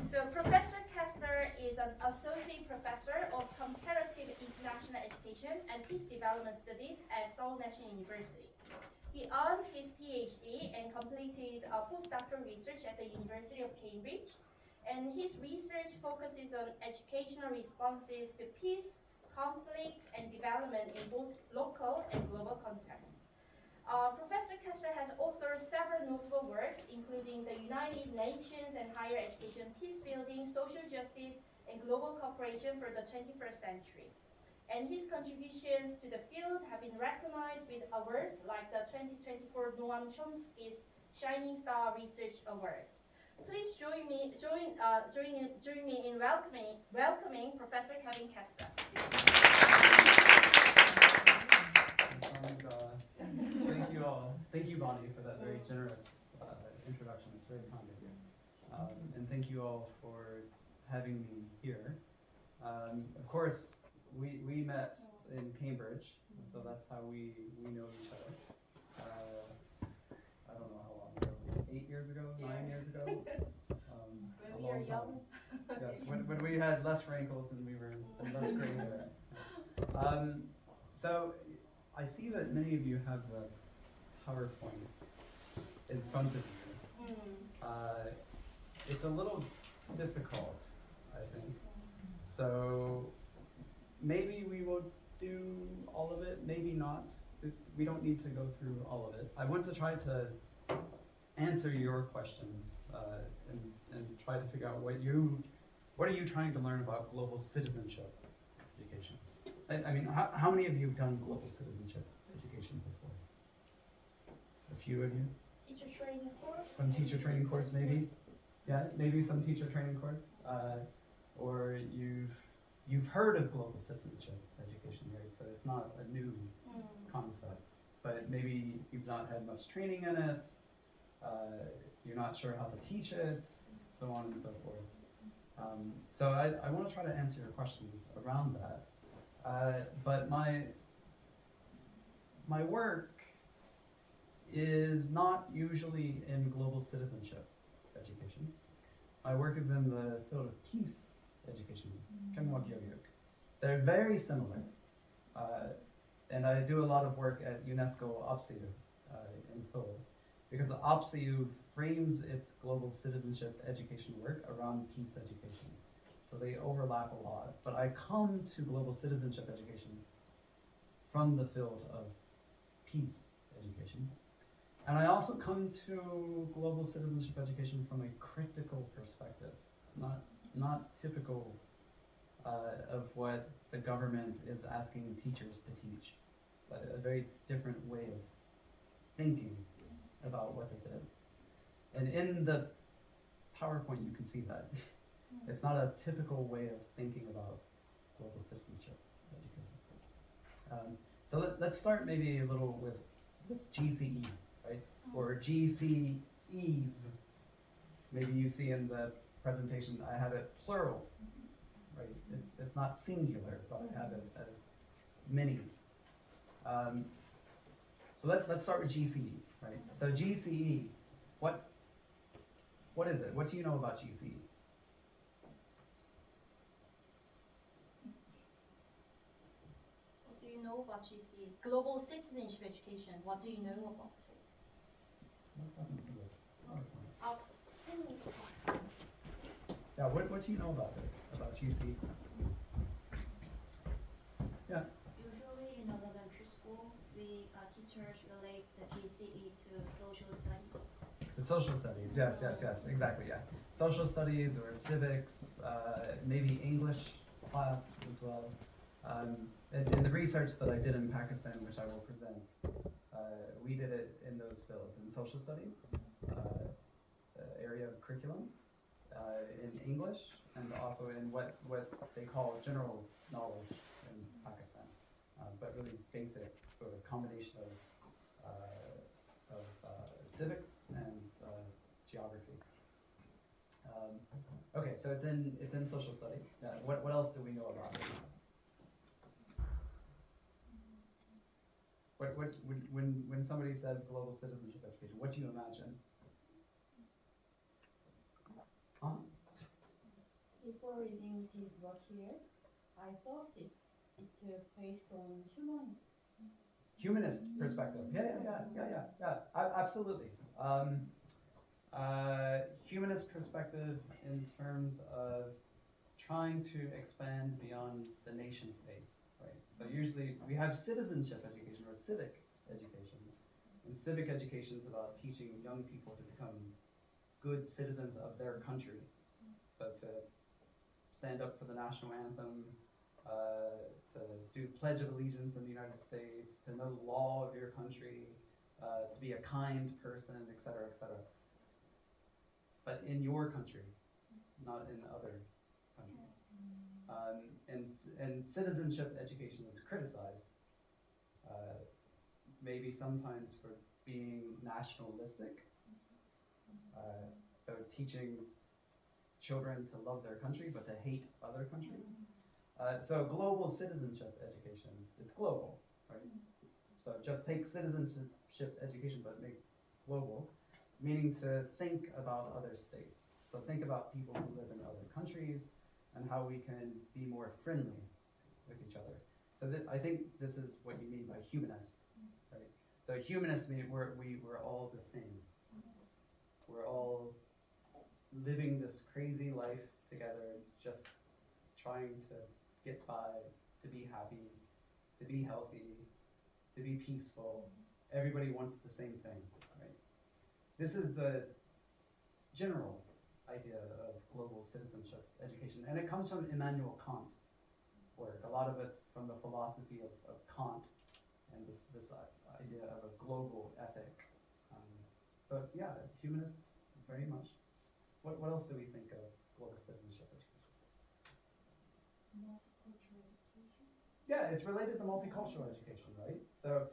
So Professor Kester is an associate professor of comparative international education and peace development studies at Seoul National University. He earned his PhD and completed postdoctoral research at the University of Cambridge. And his research focuses on educational responses to peace, conflict, and development in both local and global contexts. Professor Kester has authored several notable works, including the United Nations and Higher Education Peace Building, Social Justice, and Global Cooperation for the 21st Century. And his contributions to the field have been recognized with awards like the 2024 Noam Chomsky's Shining Star Research Award. Please join me in welcoming Professor Kevin Kester. Thank you all. Thank you, Bonnie, for that very generous introduction. It's very kind of you. And thank you all for having me here. Of course, we met in Cambridge, so that's how we know each other. I don't know how long ago, 8 years ago, 9 years ago? When we were young. Yes, when we had less wrinkles and we were less gray hair. So I see that many of you have the PowerPoint in front of you. It's a little difficult, I think. So maybe we will do all of it, maybe not. We don't need to go through all of it. I want to try to answer your questions and try to figure out what are you trying to learn about global citizenship education. I mean, how many of you have done global citizenship education before? A few of you? Teacher training course? Some teacher training course, maybe? Yeah, maybe some teacher training course. Or you've heard of global citizenship education, right? So it's not a new concept, but maybe you've not had much training in it, you're not sure how to teach it, so on and so forth. So I want to try to answer your questions around that. But my work is not usually in global citizenship education. My work is in the field of peace education. They're very similar. And I do a lot of work at UNESCO OPSEU in Seoul, because OPSEU frames its global citizenship education work around peace education. So they overlap a lot, but I come to global citizenship education from the field of peace education. And I also come to global citizenship education from a critical perspective, not typical of what the government is asking teachers to teach, but a very different way of thinking about what it is. And in the PowerPoint you can see that. It's not a typical way of thinking about global citizenship education. So let's start maybe a little with GCE, right? Or GCEs. Maybe you see in the presentation I have it plural, right? It's not singular, but I have it as many. So let's start with GCE, right? So GCE, what is it? What do you know about GCE? What do you know about GCE? Global Citizenship Education. What do you know about it? Yeah, what do you know about it, about GCE? Yeah. Usually in elementary school, teachers relate the GCE to social studies. To social studies, yes, exactly, yeah. Social studies or civics, maybe English class as well. In the research that I did in Pakistan, which I will present, we did it in those fields, in social studies, area of curriculum, in English, and also in what they call general knowledge in Pakistan, but really basic sort of combination of civics and geography. Okay, so it's in social studies. What else do we know about it? When somebody says global citizenship education, what do you imagine? Huh? reading his work here, I thought it's based on humanism. Humanist perspective. Yeah. Absolutely. Humanist perspective in terms of trying to expand beyond the nation state, right? So usually we have citizenship education or civic education. And civic education is about teaching young people to become good citizens of their country. So to stand up for the national anthem, to do Pledge of Allegiance in the United States, to know the law of your country, to be a kind person, etc., etc. But in your country, not in other countries. And citizenship education is criticized, maybe sometimes for being nationalistic. So teaching children to love their country but to hate other countries. So global citizenship education, it's global, right? So just take citizenship education but make global, meaning to think about other states. So think about people who live in other countries and how we can be more friendly with each other. So I think this is what you mean by humanist, right? So humanists mean we're all the same. We're all living this crazy life together, just trying to get by, to be happy, to be healthy, to be peaceful. Everybody wants the same thing, right? This is the general idea of global citizenship education, and it comes from Immanuel Kant's work. A lot of it's from the philosophy of Kant and this idea of a global ethic. So yeah, humanists, very much. What else do we think of global citizenship education? Multicultural education. Yeah, it's related to multicultural education, right? So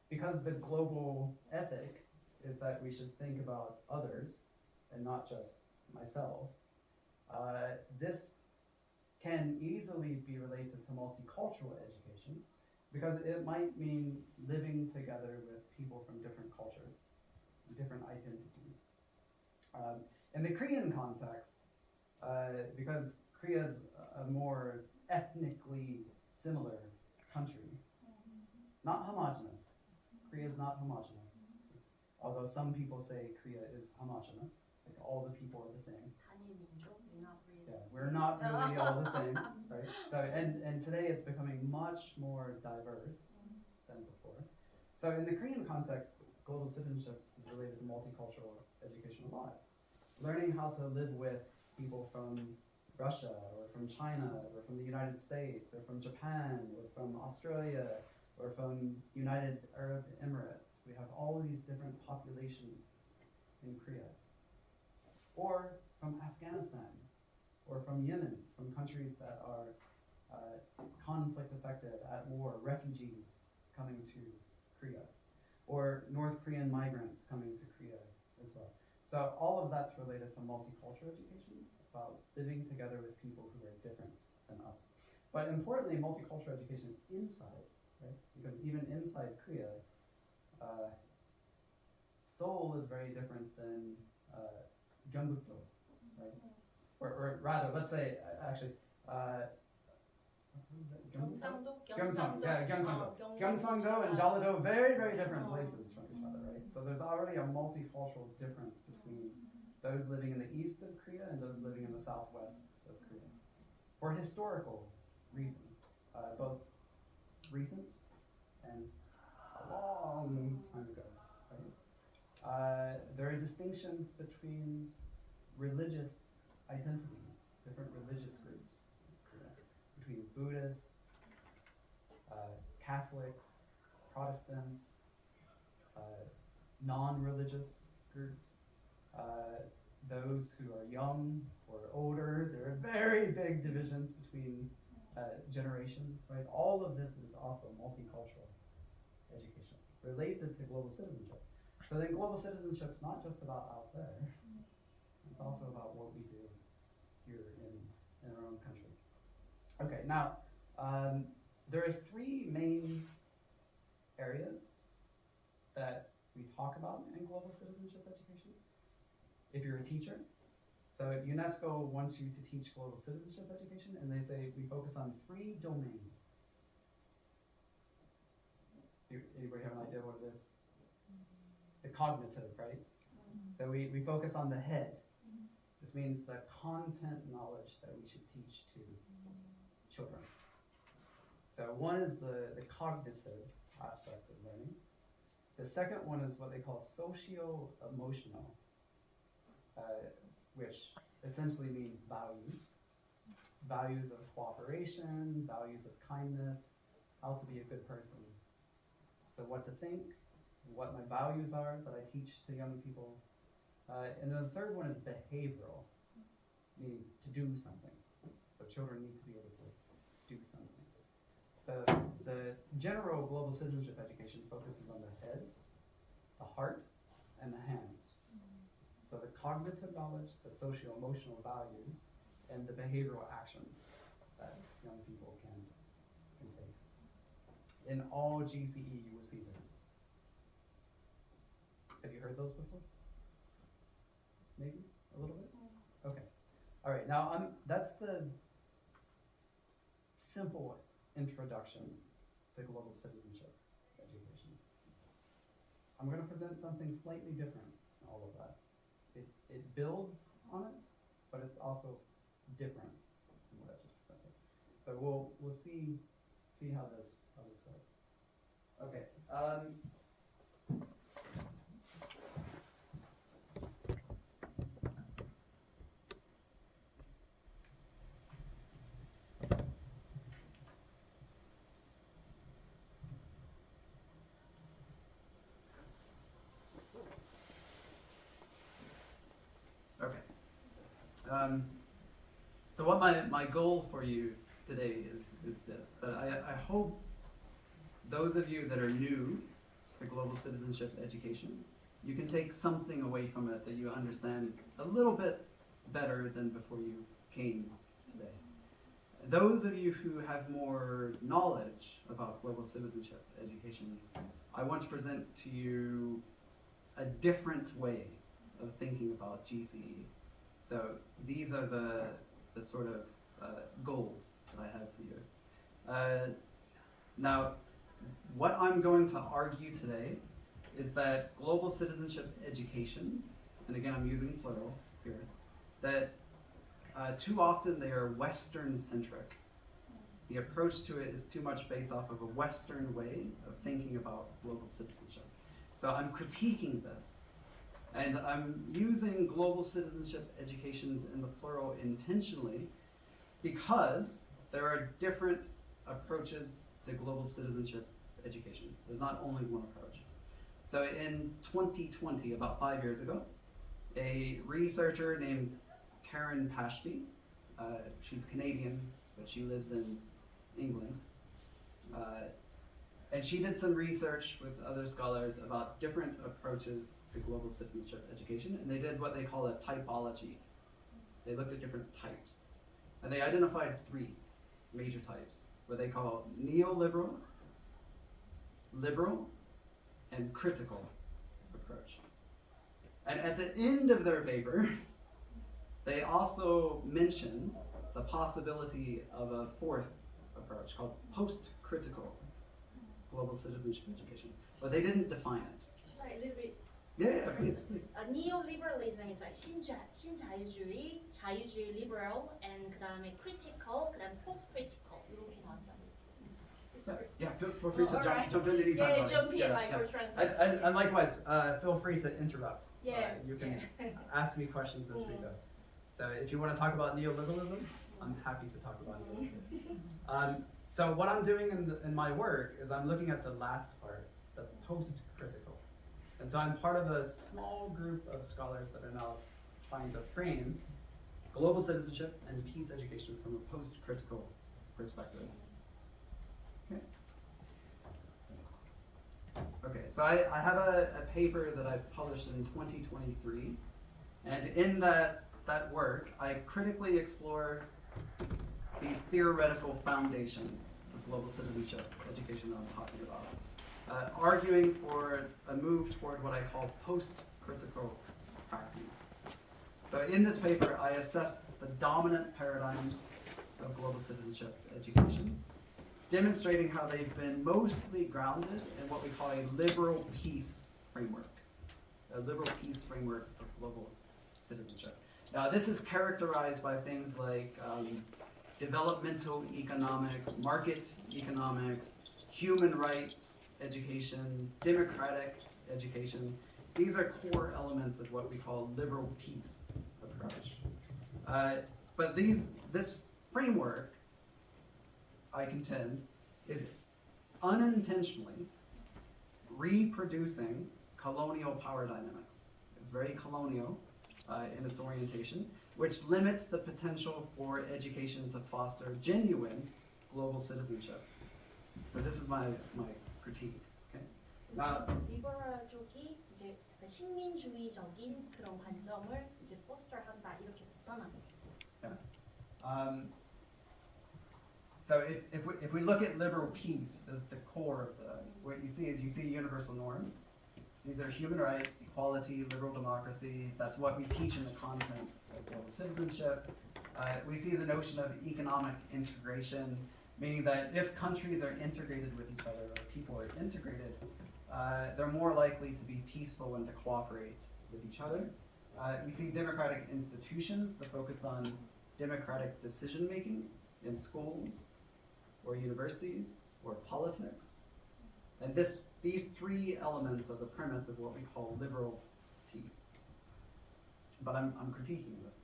because the global ethic is that we should think about others and not just myself, this can easily be related to multicultural education because it might mean living together with people from different cultures, different identities. In the Korean context, because Korea is a more ethnically similar country, not homogenous. Korea is not homogenous, although some people say Korea is homogenous, like all the people are the same. 단일 민족, not really. Yeah, we're not really all the same, right? So and today it's becoming much more diverse than before. So in the Korean context, global citizenship is related to multicultural education a lot. Learning how to live with people from Russia or from China or from the United States or from Japan or from Australia or from United Arab Emirates. We have all of these different populations in Korea. Or from Afghanistan or from Yemen, from countries that are conflict affected, at war, refugees coming to Korea, or North Korean migrants coming to Korea as well. So all of that's related to multicultural education, about living together with people who are different than us. But importantly, multicultural education inside, right? Because even inside Korea, Seoul is very different than Gyeongbuk-do, right? Or rather, let's say, actually, 경상도, Gyeongsang, yeah, Gyeongsang-do. 경상도, Gyeongsang-do and Jeollado, very, very different places from each other, right? So there's already a multicultural difference between those living in the east of Korea and those living in the southwest of Korea. For historical reasons, both recent and a long time ago, right? There are distinctions between religious identities, different religious groups in Korea, between Buddhists, Catholics, Protestants, non-religious groups, those who are young or older. There are very big divisions between generations, right? All of this is also multicultural education related to global citizenship. So then global citizenship is not just about out there, it's also about what we do here in our own country. Okay, now, there are three main areas that we talk about in global citizenship education. If you're a teacher, So UNESCO wants you to teach global citizenship education, and they say we focus on 3 domains. Anybody have an idea what it is? The cognitive, right? So we focus on the head. This means the content knowledge that we should teach to children. So one is the cognitive aspect of learning. The second one is what they call socio-emotional, which essentially means values. Values of cooperation, values of kindness, how to be a good person. So what to think, what my values are that I teach to young people. And then the third one is behavioral, meaning to do something. So children need to be able to do something. So the general global citizenship education focuses on the head, the heart, and the hands. So the cognitive knowledge, the socio-emotional values, and the behavioral actions that young people can take. In all GCE, you will see this. Have you heard those before? Maybe a little bit? Okay. All right, now that's the simple introduction to global citizenship education. I'm going to present something slightly different in all of that. It builds on it, but it's also different from what I just presented. So we'll see how this goes. Okay. So what my goal for you today is this, that I hope those of you that are new to global citizenship education, you can take something away from it that you understand a little bit better than before you came today. Those of you who have more knowledge about global citizenship education, I want to present to you a different way of thinking about GCE. So these are the sort of goals that I have for you. Now, what I'm going to argue today is that global citizenship educations, and again I'm using plural here, that too often they are Western-centric. The approach to it is too much based off of a Western way of thinking about global citizenship. So I'm critiquing this. And I'm using global citizenship educations in the plural intentionally because there are different approaches to global citizenship education. There's not only one approach. So in 2020, about 5 years ago, a researcher named Karen Pashby, she's Canadian, but she lives in England, and she did some research with other scholars about different approaches to global citizenship education, and they did what they call a typology. They looked at different types, and they identified 3 major types, what they call neoliberal, liberal, and critical approach. And at the end of their paper, they also mentioned the possibility of a 4th approach called post-critical global citizenship education, but they didn't define it. Sorry, a little bit. Yeah, please. Neoliberalism is like 신자유주의, 자유주의 liberal, and 그다음에 critical, 그다음 post-critical 이렇게 나온다. Sorry. Yeah, feel free to alright. jump in anytime. Yeah, jump in for translation. And likewise, feel free to interrupt. Yeah. You can ask me questions as we go. So if you want to talk about neoliberalism, I'm happy to talk about it. So what I'm doing in my work is I'm looking at the last part, the post-critical. And so I'm part of a small group of scholars that are now trying to frame global citizenship and peace education from a post-critical perspective. Okay, so I have a paper that I published in 2023, and in that work, I critically explore these theoretical foundations of global citizenship education that I'm talking about, arguing for a move toward what I call post-critical praxis. So in this paper, I assessed the dominant paradigms of global citizenship education, demonstrating how they've been mostly grounded in what we call a liberal peace framework. A liberal peace framework of global citizenship. Now, this is characterized by things like developmental economics, market economics, human rights education, democratic education. These are core elements of what we call liberal peace approach. But this framework, I contend, is unintentionally reproducing colonial power dynamics. It's very colonial in its orientation, which limits the potential for education to foster genuine global citizenship. So this is my critique. Okay? 리버럴 쪽이 이제 약간 식민주의적인 그런 관점을 이제 포스터한다 이렇게 비판합니다. So if we look at liberal peace as the core of what you see is you see universal norms. So these are human rights, equality, liberal democracy. That's what we teach in the content of global citizenship. We see the notion of economic integration, meaning that if countries are integrated with each other, or people are integrated, they're more likely to be peaceful and to cooperate with each other. We see democratic institutions that focus on democratic decision making in schools or universities or politics. And these three elements are the premise of what we call liberal peace. But I'm critiquing this.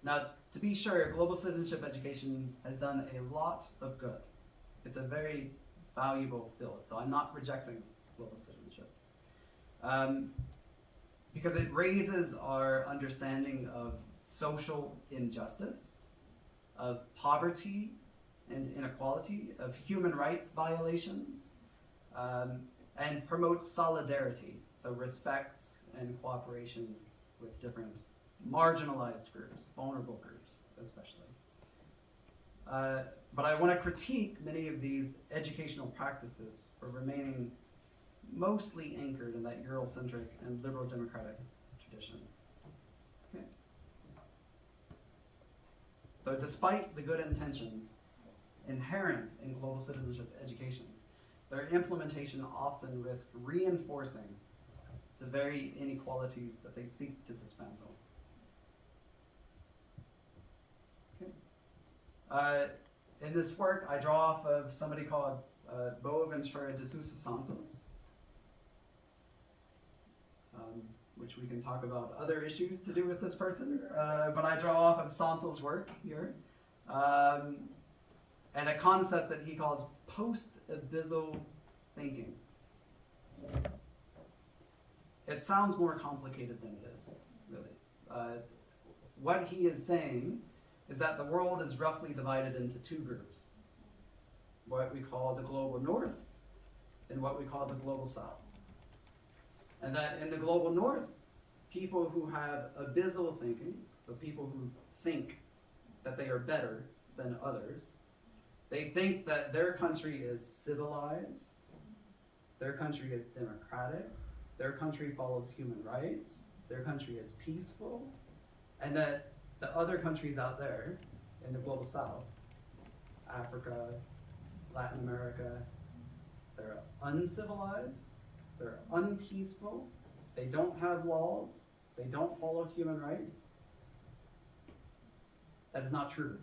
Now, to be sure, global citizenship education has done a lot of good. It's a very valuable field, so I'm not rejecting global citizenship. Because it raises our understanding of social injustice, of poverty and inequality, of human rights violations, and promotes solidarity, so respect and cooperation with different marginalized groups, vulnerable groups especially. But I want to critique many of these educational practices for remaining mostly anchored in that Eurocentric and liberal democratic tradition. Okay. So despite the good intentions inherent in global citizenship educations, their implementation often risks reinforcing the very inequalities that they seek to dismantle. Okay. In this work, I draw off of somebody called Boaventura de Sousa Santos, which we can talk about other issues to do with this person, but I draw off of Santos' work here, and a concept that he calls post-abyssal thinking. It sounds more complicated than it is, really. What he is saying is that the world is roughly divided into two groups, what we call the global north and what we call the global south. And that in the global north, people who have abyssal thinking, so people who think that they are better than others, they think that their country is civilized, their country is democratic, their country follows human rights, their country is peaceful, and that the other countries out there in the global south, Africa, Latin America, they're uncivilized, they're unpeaceful, they don't have laws, they don't follow human rights. That is not true.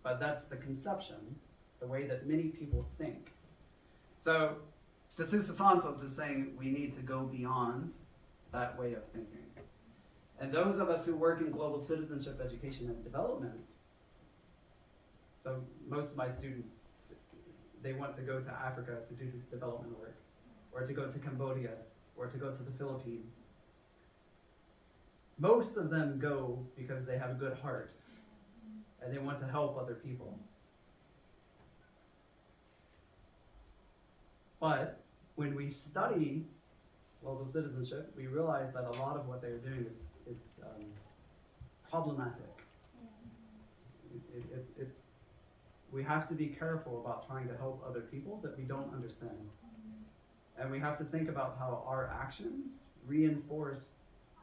But that's the conception, the way that many people think. So, De Sousa Santos is saying we need to go beyond that way of thinking. And those of us who work in global citizenship education and development, so most of my students, they want to go to Africa to do development work, or to go to Cambodia, or to go to the Philippines. Most of them go because they have a good heart, and they want to help other people. But when we study global citizenship, we realize that a lot of what they're doing is problematic. We have to be careful about trying to help other people that we don't understand. And we have to think about how our actions reinforce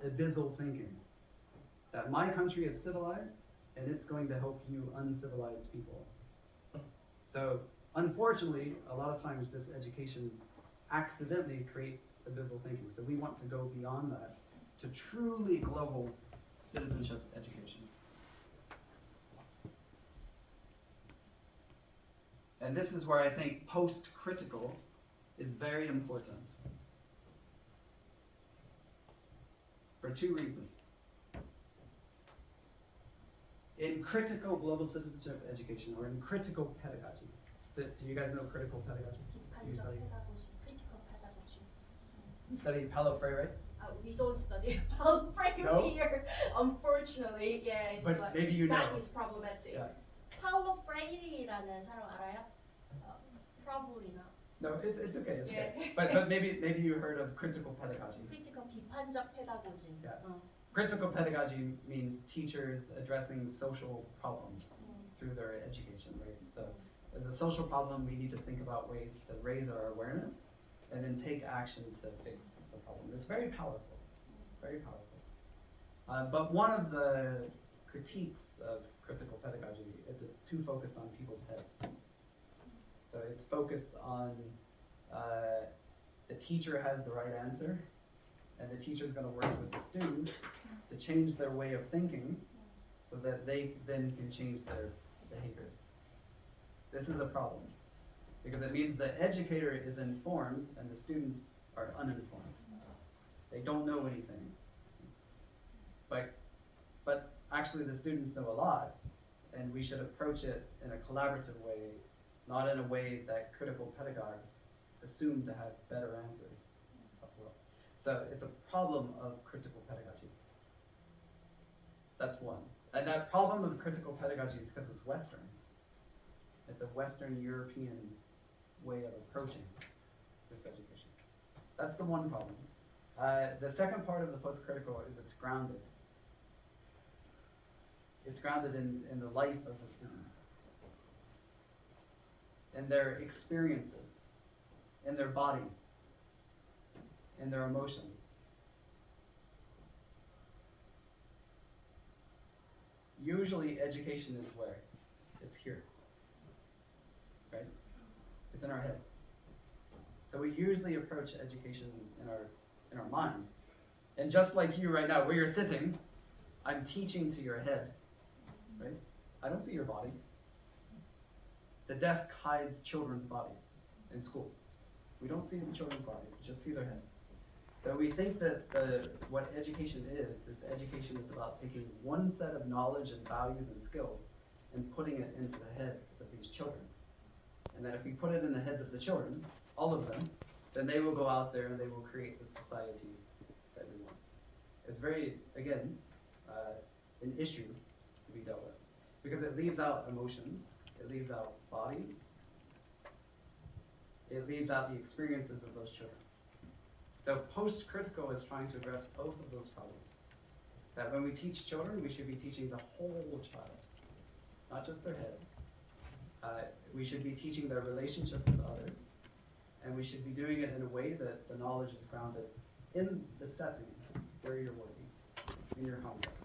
abyssal thinking. That my country is civilized and it's going to help you uncivilized people. So unfortunately, a lot of times this education accidentally creates abyssal thinking. So we want to go beyond that to truly global citizenship education. And this is where I think post-critical is very important. For two reasons. In critical global citizenship education, or in critical pedagogy, do you guys know critical pedagogy? Do you study? critical pedagogy. You study Paulo Freire? We don't study about Freire No? here, unfortunately. Yeah, it's But like, maybe you know. that is problematic. Yeah. 파울로 프레이리라는 사람 알아요? Probably not. No, it's okay, it's okay. Yeah. But maybe you heard of critical pedagogy. 크리티컬 비판적 페다고지. Yeah. 어. Critical pedagogy means teachers addressing social problems through their education, right? So as a social problem, we need to think about ways to raise our awareness and then take action to fix the problem. It's very powerful, very powerful. But one of the critiques of critical pedagogy is it's too focused on people's heads. So it's focused on the teacher has the right answer, and the teacher's going to work with the students to change their way of thinking so that they then can change their behaviors. This is a problem because it means the educator is informed and the students are uninformed. They don't know anything. But actually the students know a lot, and we should approach it in a collaborative way, not in a way that critical pedagogues assume to have better answers as well. So it's a problem of critical pedagogy. That's one. And that problem of critical pedagogy is because it's Western. It's a Western European way of approaching this education. That's the one problem. The second part of the post-critical is it's grounded. It's grounded in the life of the students, in their experiences, in their bodies, in their emotions. Usually education is where? It's here, right? It's in our heads. So we usually approach education in our mind. And just like you right now, where you're sitting, I'm teaching to your head, right? I don't see your body. The desk hides children's bodies in school. We don't see the children's body, we just see their head. So we think that what education is education is about taking one set of knowledge and values and skills and putting it into the heads of these children. And that if we put it in the heads of the children, all of them, then they will go out there and they will create the society that we want. It's very, again, an issue to be dealt with. Because it leaves out emotions, it leaves out bodies, it leaves out the experiences of those children. So post-critical is trying to address both of those problems. That when we teach children, we should be teaching the whole child, not just their head. We should be teaching their relationship with others, and we should be doing it in a way that the knowledge is grounded in the setting where you're working, in your context.